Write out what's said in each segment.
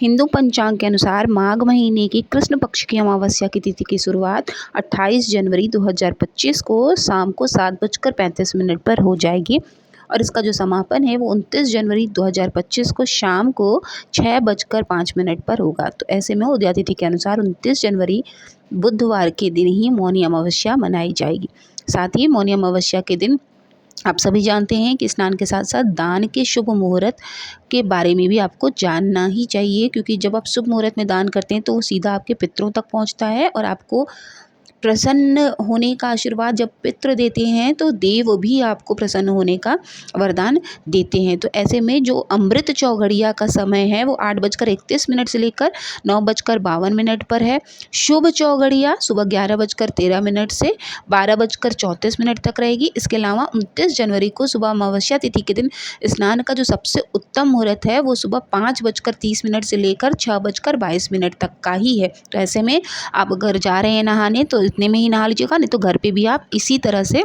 हिंदू पंचांग के अनुसार माघ महीने की कृष्ण पक्ष की अमावस्या की तिथि की शुरुआत 28 जनवरी 2025 को शाम को 7:35 पर हो जाएगी और इसका जो समापन है वो 29 जनवरी 2025 को शाम को 6:05 पर होगा। तो ऐसे में उदया तिथि के अनुसार 29 जनवरी बुधवार के दिन ही मौनी अमावस्या मनाई जाएगी। साथ ही मौनी अमावस्या के दिन आप सभी जानते हैं कि स्नान के साथ साथ दान के शुभ मुहूर्त के बारे में भी आपको जानना ही चाहिए, क्योंकि जब आप शुभ मुहूर्त में दान करते हैं तो वो सीधा आपके पितरों तक पहुंचता है और आपको प्रसन्न होने का आशीर्वाद जब पितृ देते हैं तो देव भी आपको प्रसन्न होने का वरदान देते हैं। तो ऐसे में जो अमृत चौघड़िया का समय है वो 8:31 से लेकर 9:52 पर है। शुभ चौघड़िया सुबह 11:13 से 12:34 तक रहेगी। इसके अलावा 29 जनवरी को सुबह अमावस्या तिथि के दिन स्नान का जो सबसे उत्तम मुहूर्त है वो सुबह 5:30 से लेकर 6:22 तक का ही है। तो ऐसे में आप अगर जा रहे हैं नहाने तो इतने में ही नहा लीजिएगा, नहीं तो घर पे भी आप इसी तरह से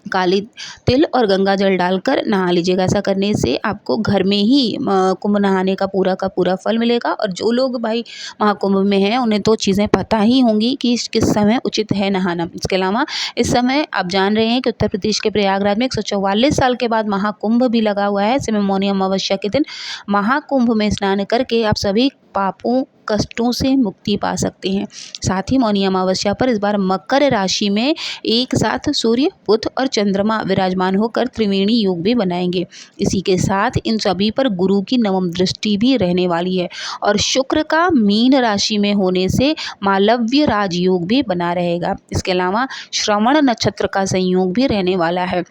काली तिल और गंगा जल डालकर नहा लीजिएगा। ऐसा करने से आपको घर में ही कुंभ नहाने का पूरा फल मिलेगा। और जो लोग भाई महाकुंभ में हैं उन्हें तो चीज़ें पता ही होंगी कि किस समय उचित है नहाना। इसके अलावा इस समय आप जान रहे हैं कि उत्तर प्रदेश के प्रयागराज में 144 साल के बाद महाकुंभ भी लगा हुआ है। ऐसे में मौनी अमावस्या के दिन महाकुंभ में स्नान करके आप सभी पापों कष्टों से मुक्ति पा सकते हैं। साथ ही मौनी अमावस्या पर इस बार मकर राशि में एक साथ सूर्य, बुध और चंद्रमा विराजमान होकर त्रिवेणी योग भी बनाएंगे। इसी के साथ इन सभी पर गुरु की नवम दृष्टि भी रहने वाली है और शुक्र का मीन राशि में होने से मालव्य राजयोग भी बना रहेगा। इसके अलावा श्रवण नक्षत्र का संयोग भी रहने वाला है।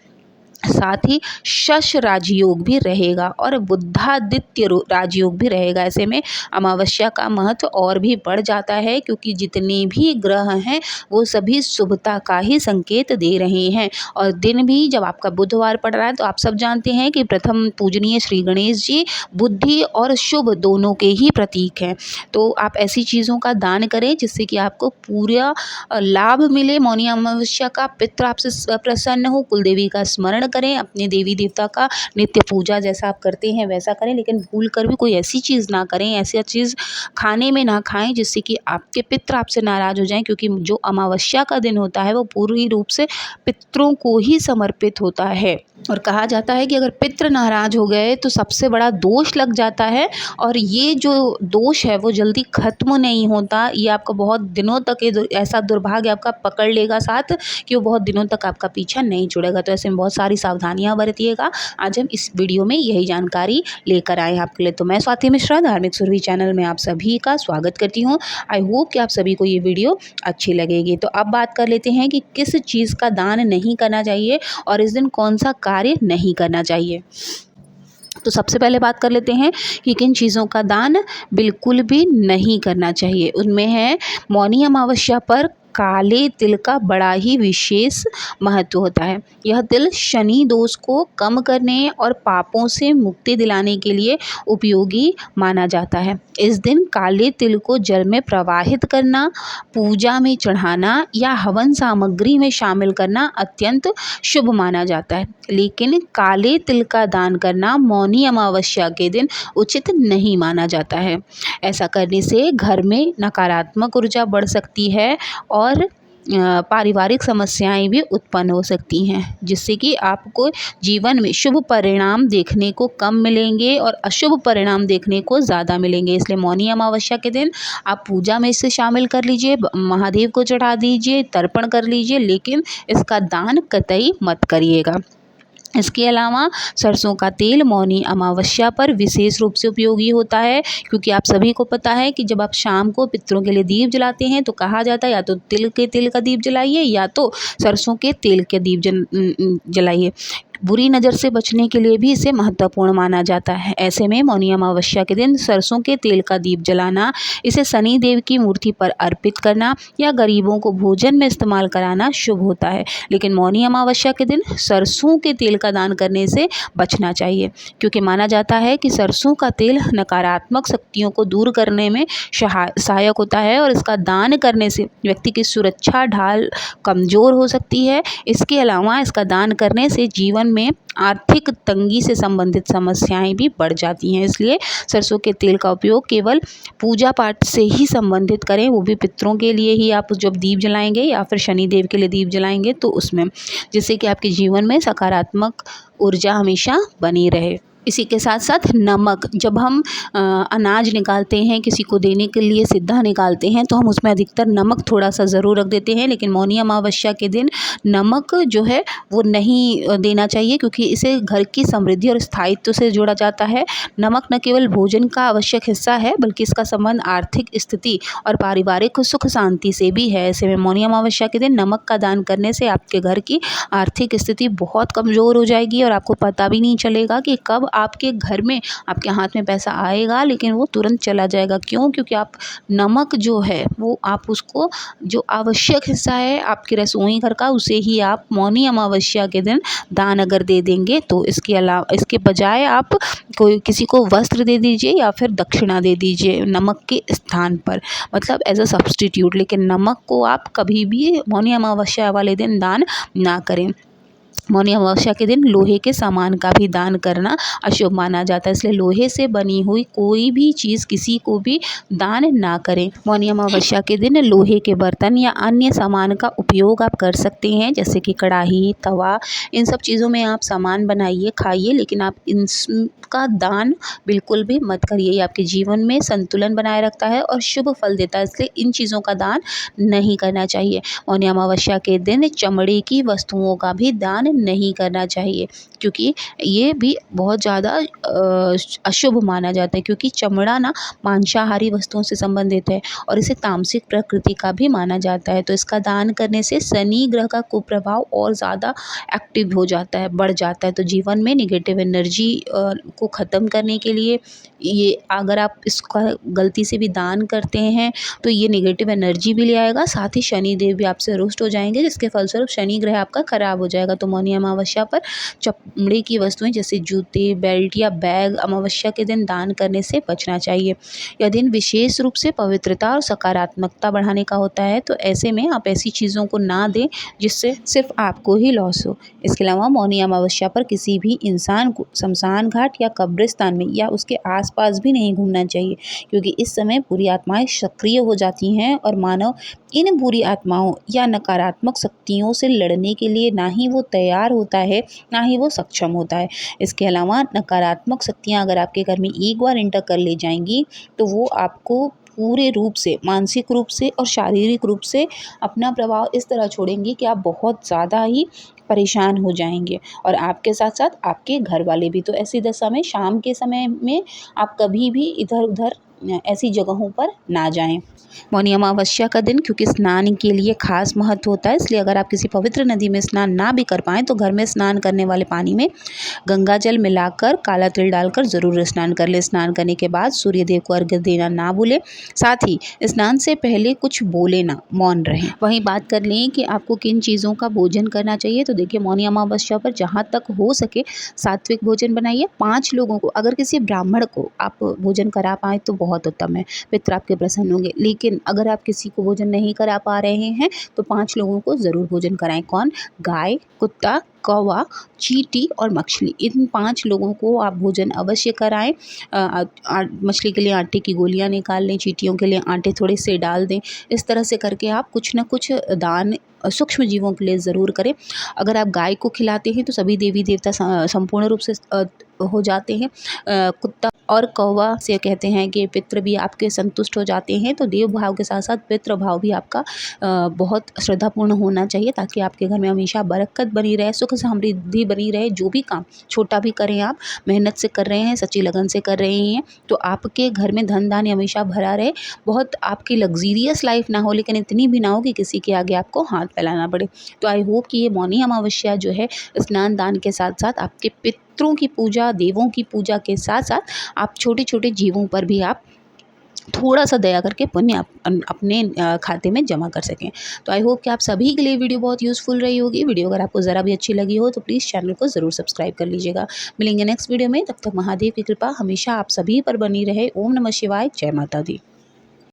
साथ ही शश राजयोग भी रहेगा और बुद्धादित्य राजयोग भी रहेगा। ऐसे में अमावस्या का महत्व और भी बढ़ जाता है, क्योंकि जितने भी ग्रह हैं वो सभी शुभता का ही संकेत दे रहे हैं। और दिन भी जब आपका बुधवार पड़ रहा है तो आप सब जानते हैं कि प्रथम पूजनीय श्री गणेश जी बुद्धि और शुभ दोनों के ही प्रतीक हैं। तो आप ऐसी चीज़ों का दान करें जिससे कि आपको पूरा लाभ मिले। मौनी अमावस्या का पितृ आपसे प्रसन्न हो, कुलदेवी का स्मरण करें, अपने देवी देवता का नित्य पूजा जैसा आप करते हैं वैसा करें, लेकिन भूल कर भी कोई ऐसी चीज़ ना करें, ऐसी चीज़ खाने में ना खाएं जिससे कि आपके पितृ आपसे नाराज़ हो जाएं, क्योंकि जो अमावस्या का दिन होता है वो पूरी रूप से पितरों को ही समर्पित होता है। और कहा जाता है कि अगर पितृ नाराज़ हो गए तो सबसे बड़ा दोष लग जाता है और ये जो दोष है वो जल्दी खत्म नहीं होता। ये आपको बहुत दिनों तक ऐसा दुर्भाग्य आपका पकड़ लेगा साथ कि वो बहुत दिनों तक आपका पीछा नहीं छुड़ेगा। तो ऐसे में बहुत सारी सावधानियां बरतिएगा। आज हम इस वीडियो में यही जानकारी लेकर आए हैं आपके लिए। तो मैं स्वाति मिश्रा धार्मिक सुरभि चैनल में आप सभी का स्वागत करती हूँ। आई होप कि आप सभी को ये वीडियो अच्छी लगेगी। तो अब बात कर लेते हैं कि किस चीज़ का दान नहीं करना चाहिए और इस दिन कौन सा कार्य नहीं करना चाहिए। तो सबसे पहले बात कर लेते हैं कि किन चीज़ों का दान बिल्कुल भी नहीं करना चाहिए। उनमें है मौनी अमावस्या पर काले तिल का बड़ा ही विशेष महत्व होता है। यह तिल शनि दोष को कम करने और पापों से मुक्ति दिलाने के लिए उपयोगी माना जाता है। इस दिन काले तिल को जल में प्रवाहित करना, पूजा में चढ़ाना या हवन सामग्री में शामिल करना अत्यंत शुभ माना जाता है। लेकिन काले तिल का दान करना मौनी अमावस्या के दिन उचित नहीं माना जाता है। ऐसा करने से घर में नकारात्मक ऊर्जा बढ़ सकती है और पारिवारिक समस्याएं भी उत्पन्न हो सकती हैं, जिससे कि आपको जीवन में शुभ परिणाम देखने को कम मिलेंगे और अशुभ परिणाम देखने को ज़्यादा मिलेंगे। इसलिए मौनी अमावस्या के दिन आप पूजा में इसे शामिल कर लीजिए, महादेव को चढ़ा दीजिए, तर्पण कर लीजिए, लेकिन इसका दान कतई मत करिएगा। इसके अलावा सरसों का तेल मौनी अमावस्या पर विशेष रूप से उपयोगी होता है, क्योंकि आप सभी को पता है कि जब आप शाम को पितरों के लिए दीप जलाते हैं तो कहा जाता है या तो तिल के तेल का दीप जलाइए या तो सरसों के तेल के दीप जलाइए। बुरी नज़र से बचने के लिए भी इसे महत्वपूर्ण माना जाता है। ऐसे में मौनी अमावस्या के दिन सरसों के तेल का दीप जलाना, इसे शनि देव की मूर्ति पर अर्पित करना या गरीबों को भोजन में इस्तेमाल कराना शुभ होता है। लेकिन मौनी अमावस्या के दिन सरसों के तेल का दान करने से बचना चाहिए, क्योंकि माना जाता है कि सरसों का तेल नकारात्मक शक्तियों को दूर करने में सहायक होता है और इसका दान करने से व्यक्ति की सुरक्षा ढाल कमज़ोर हो सकती है। इसके अलावा इसका दान करने से जीवन में आर्थिक तंगी से संबंधित समस्याएं भी बढ़ जाती हैं। इसलिए सरसों के तेल का उपयोग केवल पूजा पाठ से ही संबंधित करें, वो भी पितरों के लिए ही आप जब दीप जलाएंगे या फिर शनि देव के लिए दीप जलाएंगे तो उसमें, जिससे कि आपके जीवन में सकारात्मक ऊर्जा हमेशा बनी रहे। इसी के साथ साथ नमक, जब हम अनाज निकालते हैं किसी को देने के लिए, सिद्धा निकालते हैं, तो हम उसमें अधिकतर नमक थोड़ा सा ज़रूर रख देते हैं, लेकिन मौनी अमावस्या के दिन नमक जो है वो नहीं देना चाहिए, क्योंकि इसे घर की समृद्धि और स्थायित्व से जोड़ा जाता है। नमक न केवल भोजन का आवश्यक हिस्सा है, बल्कि इसका संबंध आर्थिक स्थिति और पारिवारिक सुख शांति से भी है। ऐसे में मौनी अमावस्या के दिन नमक का दान करने से आपके घर की आर्थिक स्थिति बहुत कमज़ोर हो जाएगी और आपको पता भी नहीं चलेगा कि कब आपके घर में, आपके हाथ में पैसा आएगा, लेकिन वो तुरंत चला जाएगा। क्यों? क्योंकि आप नमक जो है वो आप उसको, जो आवश्यक हिस्सा है आपके रसोई घर का, उसे ही आप मौनी अमावस्या के दिन दान अगर दे देंगे तो इसके बजाय आप कोई किसी को वस्त्र दे दीजिए या फिर दक्षिणा दे दीजिए नमक के स्थान पर, मतलब एज अ सब्सटीट्यूट। लेकिन नमक को आप कभी भी मौनी अमावस्या वाले दिन दान ना करें। मौनी अमावस्या के दिन लोहे के सामान का भी दान करना अशुभ माना जाता है, इसलिए लोहे से बनी हुई कोई भी चीज़ किसी को भी दान ना करें। मौनी अमावस्या के दिन लोहे के बर्तन या अन्य सामान का उपयोग आप कर सकते हैं, जैसे कि कढ़ाई, तवा, इन सब चीज़ों में आप सामान बनाइए, खाइए, लेकिन आप इनका दान बिल्कुल भी मत करिए। ये आपके जीवन में संतुलन बनाए रखता है और शुभ फल देता है, इसलिए इन चीज़ों का दान नहीं करना चाहिए। मौनी अमावस्या के दिन चमड़े की वस्तुओं का भी दान नहीं करना चाहिए, क्योंकि ये भी बहुत ज़्यादा अशुभ माना जाता है, क्योंकि चमड़ा ना मांसाहारी वस्तुओं से संबंधित है और इसे तामसिक प्रकृति का भी माना जाता है। तो इसका दान करने से शनि ग्रह का कुप्रभाव और ज़्यादा एक्टिव हो जाता है, बढ़ जाता है। तो जीवन में निगेटिव एनर्जी को ख़त्म करने के लिए ये, अगर आप इसका गलती से भी दान करते हैं तो ये निगेटिव एनर्जी भी ले आएगा, साथ ही शनि देव भी आपसे रुष्ट हो जाएंगे, जिसके फलस्वरूप शनि ग्रह आपका खराब हो जाएगा। तो मौनी अमावस्या पर चमड़े की वस्तुएं जैसे जूते, बेल्ट या बैग अमावस्या के दिन दान करने से बचना चाहिए। यह दिन विशेष रूप से पवित्रता और सकारात्मकता बढ़ाने का होता है, तो ऐसे में आप ऐसी चीज़ों को ना दें जिससे सिर्फ आपको ही लॉस हो। इसके अलावा मौनी अमावस्या पर किसी भी इंसान को शमशान घाट या कब्रिस्तान में या उसके आसपास भी नहीं घूमना चाहिए, क्योंकि इस समय बुरी आत्माएं सक्रिय हो जाती हैं और मानव इन बुरी आत्माओं या नकारात्मक शक्तियों से लड़ने के लिए ना ही वो तैयार होता है, ना ही वो सक्षम होता है। इसके अलावा नकारात्मक शक्तियाँ अगर आपके घर में एक बार एंटर कर ले जाएंगी तो वो आपको पूरे रूप से, मानसिक रूप से और शारीरिक रूप से अपना प्रभाव इस तरह छोड़ेंगे कि आप बहुत ज़्यादा ही परेशान हो जाएंगे, और आपके साथ साथ आपके घर वाले भी। तो ऐसी दशा में शाम के समय में आप कभी भी इधर उधर ऐसी जगहों पर ना जाएं। मौनी अमावस्या का दिन क्योंकि स्नान के लिए खास महत्व होता है, इसलिए अगर आप किसी पवित्र नदी में स्नान ना भी कर पाएँ तो घर में स्नान करने वाले पानी में गंगा जल मिलाकर काला तिल डालकर ज़रूर स्नान कर लें। स्नान करने के बाद सूर्य देव को अर्घ्य देना ना भूलें, साथ ही स्नान से पहले कुछ बोले ना, मौन रहें। वहीं बात कर लें कि आपको किन चीज़ों का भोजन करना चाहिए, तो देखिए मौनी अमावस्या पर जहाँ तक हो सके सात्विक भोजन बनाइए। 5 लोगों को, अगर किसी ब्राह्मण को आप भोजन करा पाएँ तो बहुत उत्तम है, पितर आपके प्रसन्न होंगे। लेकिन अगर आप किसी को भोजन नहीं करा पा रहे हैं तो 5 लोगों को ज़रूर भोजन कराएं। कौन? गाय, कुत्ता, कौवा, चींटी और मछली, इन 5 लोगों को आप भोजन अवश्य कराएं। मछली के लिए आटे की गोलियां निकाल लें, चींटियों के लिए आटे थोड़े से डाल दें। इस तरह से करके आप कुछ न कुछ दान सूक्ष्म जीवों के लिए ज़रूर करें। अगर आप गाय को खिलाते हैं तो सभी देवी देवता संपूर्ण रूप से हो जाते हैं। कुत्ता और कौवा से कहते हैं कि पितृ भी आपके संतुष्ट हो जाते हैं। तो देव भाव के साथ साथ पितृ भाव भी आपका बहुत श्रद्धापूर्ण होना चाहिए, ताकि आपके घर में हमेशा बरकत बनी रहे, सुख समृद्धि बनी रहे। जो भी काम छोटा भी करें, आप मेहनत से कर रहे हैं, सच्ची लगन से कर रहे हैं, तो आपके घर में धन धान्य हमेशा भरा रहे। बहुत आपकी लग्जीरियस लाइफ ना हो, लेकिन इतनी भी ना हो कि किसी के आगे आपको हाथ फैलाना पड़े। तो आई होप कि ये मौनी अमावस्या जो है, स्नान दान के साथ साथ आपके पितरों की पूजा, देवों की पूजा के साथ साथ आप छोटे छोटे जीवों पर भी आप थोड़ा सा दया करके पुण्य अपने खाते में जमा कर सकें। तो आई होप कि आप सभी के लिए वीडियो बहुत यूज़फुल रही होगी। वीडियो अगर आपको ज़रा भी अच्छी लगी हो तो प्लीज़ चैनल को ज़रूर सब्सक्राइब कर लीजिएगा। मिलेंगे नेक्स्ट वीडियो में, तब तक महादेव की कृपा हमेशा आप सभी पर बनी रहे। ओम नमः शिवाय, जय माता दी।